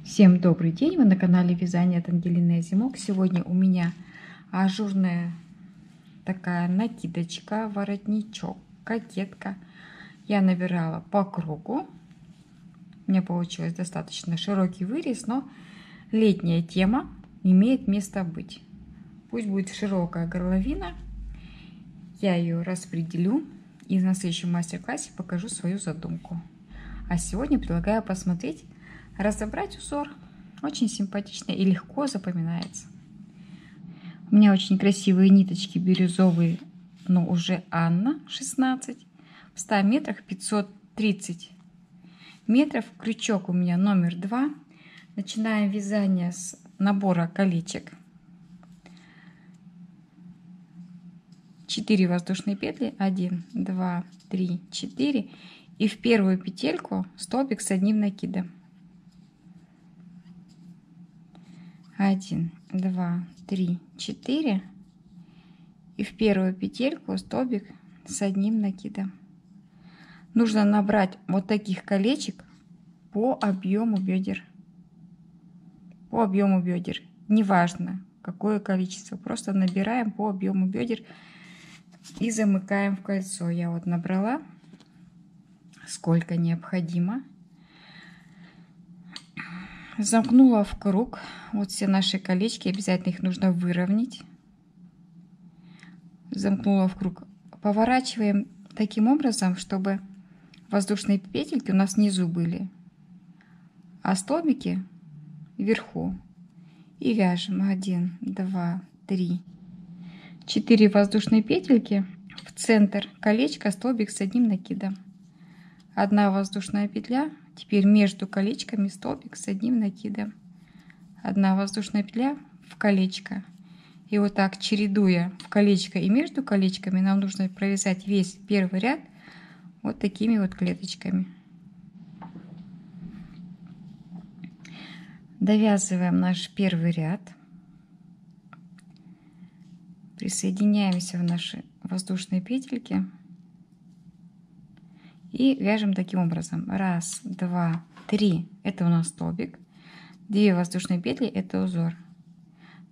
Всем добрый день! Вы на канале Вязание от Ангелины Азимок. Сегодня у меня ажурная такая накидочка, воротничок, кокетка. Я набирала по кругу. У меня получилось достаточно широкий вырез, но летняя тема имеет место быть. Пусть будет широкая горловина. Я ее распределю и на следующем мастер-классе покажу свою задумку. А сегодня предлагаю посмотреть, разобрать узор. Очень симпатично и легко запоминается. У меня очень красивые ниточки бирюзовые, но уже Анна 16. В 100 метрах 530 метров. Крючок у меня номер 2. Начинаем вязание с набора колечек. 4 воздушные петли. 1, 2, 3, 4. И в первую петельку столбик с одним накидом. 1, 2, 3, 4. И в первую петельку столбик с одним накидом. Нужно набрать вот таких колечек по объему бедер. По объему бедер. Неважно, какое количество. Просто набираем по объему бедер и замыкаем в кольцо. Я вот набрала сколько необходимо. Замкнула в круг. Вот все наши колечки. Обязательно их нужно выровнять. Замкнула в круг. Поворачиваем таким образом, чтобы воздушные петельки у нас внизу были, а столбики вверху. И вяжем 1, 2, 3, 4 воздушные петельки. В центр колечка столбик с одним накидом. 1 воздушная петля. Теперь между колечками столбик с одним накидом. 1 воздушная петля в колечко. И вот так, чередуя в колечко и между колечками, нам нужно провязать весь первый ряд вот такими вот клеточками. Довязываем наш первый ряд. Присоединяемся в наши воздушные петельки. И вяжем таким образом. 1, 2, 3. Это у нас столбик. 2 воздушные петли. Это узор.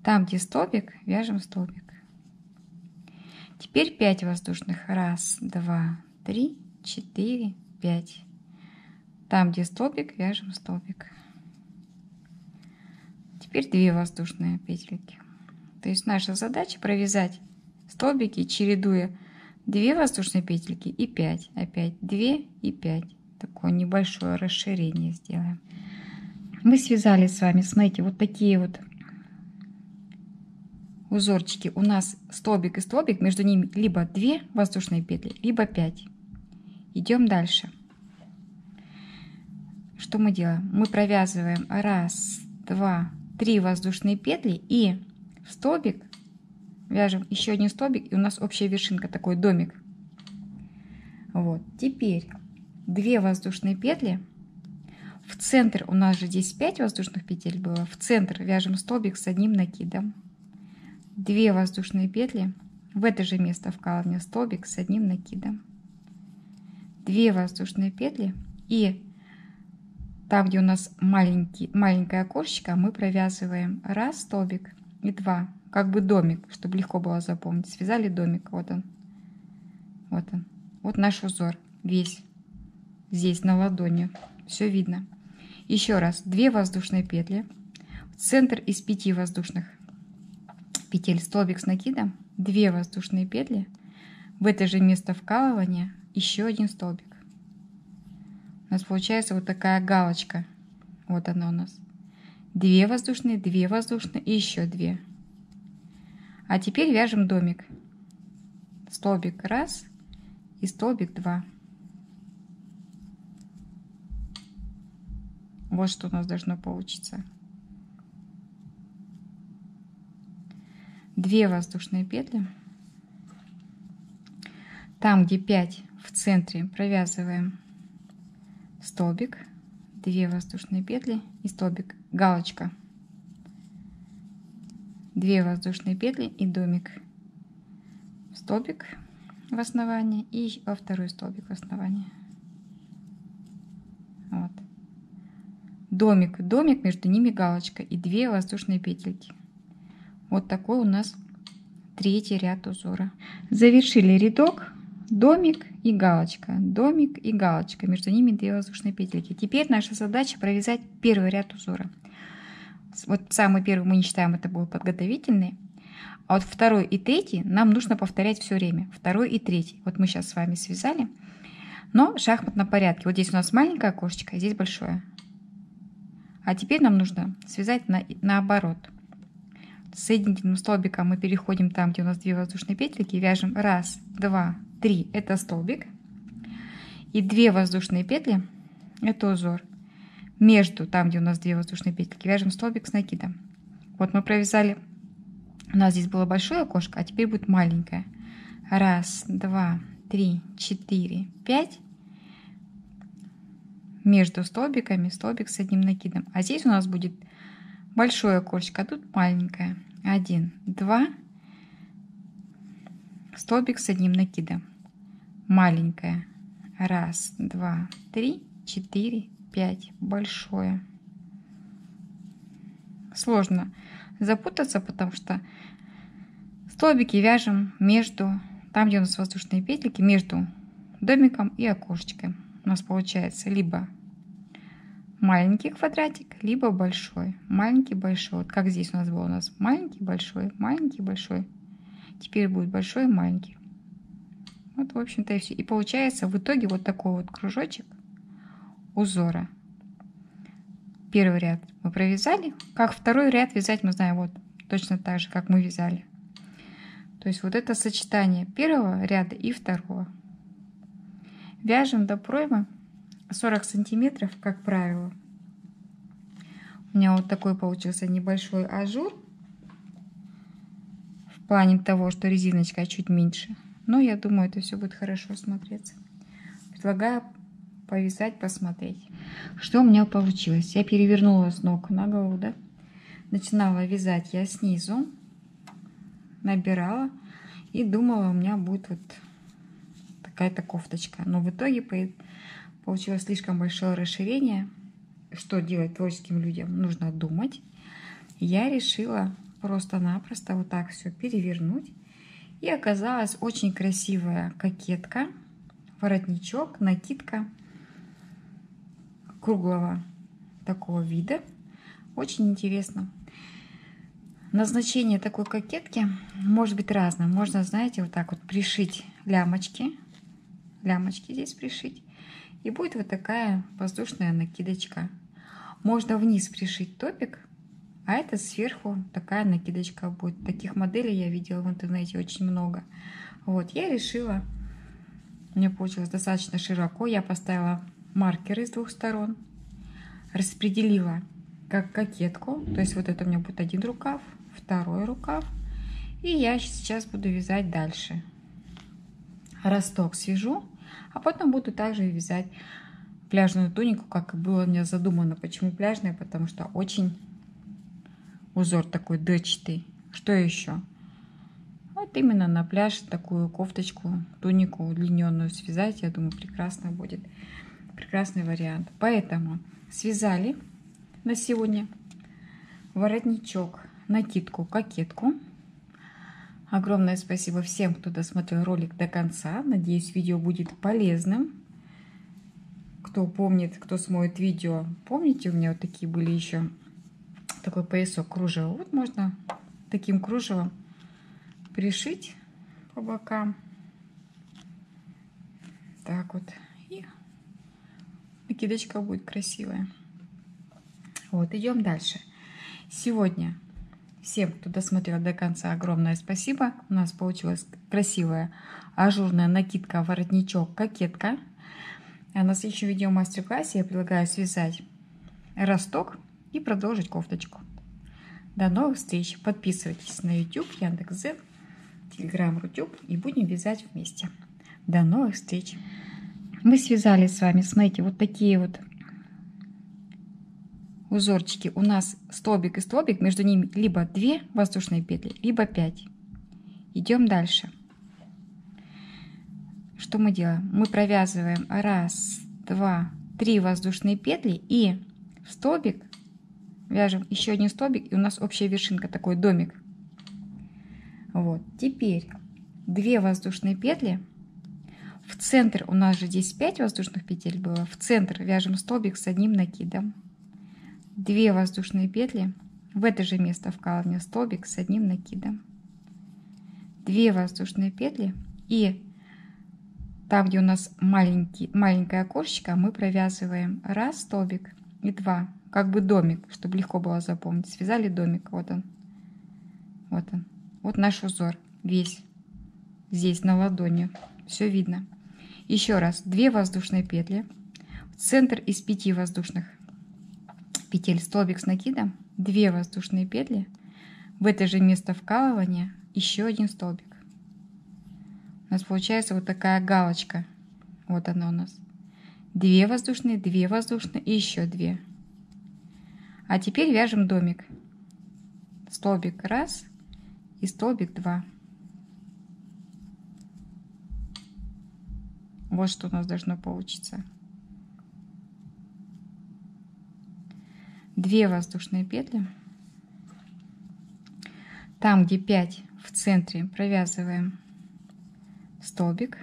Там, где столбик, вяжем столбик. Теперь 5 воздушных. 1, 2, 3, 4, 5. Там, где столбик, вяжем столбик. Теперь 2 воздушные петельки. То есть наша задача провязать столбики, чередуя 2 воздушные петельки и 5. Опять 2 и 5. Такое небольшое расширение сделаем. Мы связали с вами, смотрите, вот такие вот узорчики. У нас столбик и столбик, между ними либо 2 воздушные петли, либо 5. Идем дальше. Что мы делаем? Мы провязываем 1, 2, 3 воздушные петли и в столбик вяжем еще один столбик, и у нас общая вершинка, такой домик. Вот. Теперь 2 воздушные петли. В центр, у нас же здесь 5 воздушных петель было. В центр вяжем столбик с одним накидом. 2 воздушные петли. В это же место вкалывания столбик с одним накидом. 2 воздушные петли. И там, где у нас маленькое окошечко, мы провязываем 1 столбик и 2. Как бы домик, чтобы легко было запомнить. Связали домик. Вот он. Вот он. Вот наш узор. Весь. Здесь на ладони. Все видно. Еще раз. 2 воздушные петли. В центр из 5 воздушных петель столбик с накидом. 2 воздушные петли. В это же место вкалывания еще один столбик. У нас получается вот такая галочка. Вот она у нас. 2 воздушные, 2 воздушные и еще 2. А теперь вяжем домик. Столбик 1 и столбик 2. Вот что у нас должно получиться. 2 воздушные петли. Там, где 5 в центре, провязываем столбик, 2 воздушные петли и столбик, галочка. 2 воздушные петли и домик. Столбик в основании и во второй столбик в основании. Вот. домик, домик, между ними галочка и 2 воздушные петельки. Вот такой у нас третий ряд узора. Завершили рядок, домик и галочка, между ними 2 воздушные петельки. Теперь наша задача провязать первый ряд узора. Вот самый первый мы не считаем, это был подготовительный. А вот второй и третий нам нужно повторять все время. Второй и третий. Вот мы сейчас с вами связали, но в шахматном порядке. Вот здесь у нас маленькое окошечко, а здесь большое. А теперь нам нужно связать наоборот. Соединительным столбиком мы переходим там, где у нас 2 воздушные петельки, вяжем 1, 2, 3, это столбик, и 2 воздушные петли, это узор. Между, там, где у нас 2 воздушные петельки, вяжем столбик с накидом. Вот мы провязали, у нас здесь было большое окошко, а теперь будет маленькое. 1, 2, 3, 4, 5. Между столбиками столбик с одним накидом. А здесь у нас будет большое окошко, а тут маленькое. 1, 2, столбик с одним накидом. Маленькое. 1, 2, 3, 4, 5. Большое. Сложно запутаться, потому что столбики вяжем между, там, где у нас воздушные петельки, между домиком и окошечком. У нас получается либо маленький квадратик, либо большой. Маленький, большой. Вот как здесь у нас было. У нас маленький, большой, маленький, большой. Теперь будет большой, маленький. Вот, в общем-то, и все. И получается в итоге вот такой вот кружочек узора. Первый ряд мы провязали. Как второй ряд вязать мы знаем вот точно так же, как мы вязали. То есть вот это сочетание первого ряда и второго. Вяжем до проймы 40 сантиметров, как правило. У меня вот такой получился небольшой ажур. В плане того, что резиночка чуть меньше. Но я думаю, это все будет хорошо смотреться. Предлагаю повязать, посмотреть. Что у меня получилось? Я перевернула с ног на голову, да? Начинала вязать я снизу. Набирала. И думала, у меня будет вот какая-то кофточка. Но в итоге получилось слишком большое расширение. Что делать творческим людям? Нужно думать. Я решила просто-напросто вот так все перевернуть. И оказалась очень красивая кокетка, воротничок, накидка круглого такого вида. Очень интересно. Назначение такой кокетки может быть разным. Можно, знаете, вот так вот пришить лямочки. Лямочки здесь пришить. И будет вот такая воздушная накидочка. Можно вниз пришить топик, а это сверху такая накидочка будет. Таких моделей я видела в интернете очень много. Вот, я решила, у меня получилось достаточно широко. Я поставила маркеры с двух сторон, распределила как кокетку. То есть вот это у меня будет один рукав, второй рукав. И я сейчас буду вязать дальше. Росток свяжу, а потом буду также вязать пляжную тунику, как и было у меня задумано. Почему пляжная? Потому что очень узор такой дырчатый. Что еще? Вот именно на пляж такую кофточку, тунику удлиненную связать, я думаю, прекрасно будет. Прекрасный вариант. Поэтому связали на сегодня воротничок, накидку, кокетку. Огромное спасибо всем, кто досмотрел ролик до конца. Надеюсь, видео будет полезным. Кто помнит, кто смотрит видео, помните, у меня вот такие были еще такой поясок кружева. Вот можно таким кружевом пришить по бокам. Так вот. И накидочка будет красивая. Вот, идем дальше. Сегодня всем, кто досмотрел до конца, огромное спасибо. У нас получилась красивая ажурная накидка, воротничок, кокетка. А на следующем видео мастер-классе я предлагаю связать росток и продолжить кофточку. До новых встреч! Подписывайтесь на YouTube, Яндекс.Дзен, Telegram, Рутюб и будем вязать вместе. До новых встреч! Мы связали с вами, смотрите, вот такие вот узорчики. У нас столбик и столбик, между ними либо 2 воздушные петли, либо 5. Идем дальше. Что мы делаем? Мы провязываем 1, 2, 3 воздушные петли и в столбик, вяжем еще один столбик, и у нас общая вершинка, такой домик. Вот, теперь 2 воздушные петли. В центр, у нас же здесь 5 воздушных петель было, в центр вяжем столбик с одним накидом. 2 воздушные петли, в это же место вкалывания столбик с одним накидом. 2 воздушные петли, и там, где у нас маленькое окошечко, мы провязываем 1 столбик и 2, как бы домик, чтобы легко было запомнить. Связали домик, вот он, вот он, вот наш узор весь здесь на ладони, все видно. Еще раз, 2 воздушные петли, в центр из 5 воздушных петель столбик с накидом, 2 воздушные петли, в это же место вкалывания еще один столбик. У нас получается вот такая галочка. Вот она у нас. 2 воздушные и еще 2. А теперь вяжем домик. Столбик 1 и столбик 2. Вот что у нас должно получиться. 2 воздушные петли. Там, где 5 в центре, провязываем столбик,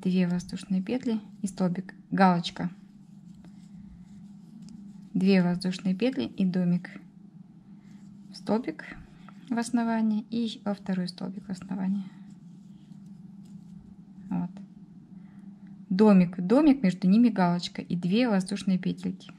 2 воздушные петли и столбик, галочка, 2 воздушные петли и домик, столбик в основании и во второй столбик в основании. Вот. Домик, домик, между ними галочка и 2 воздушные петельки.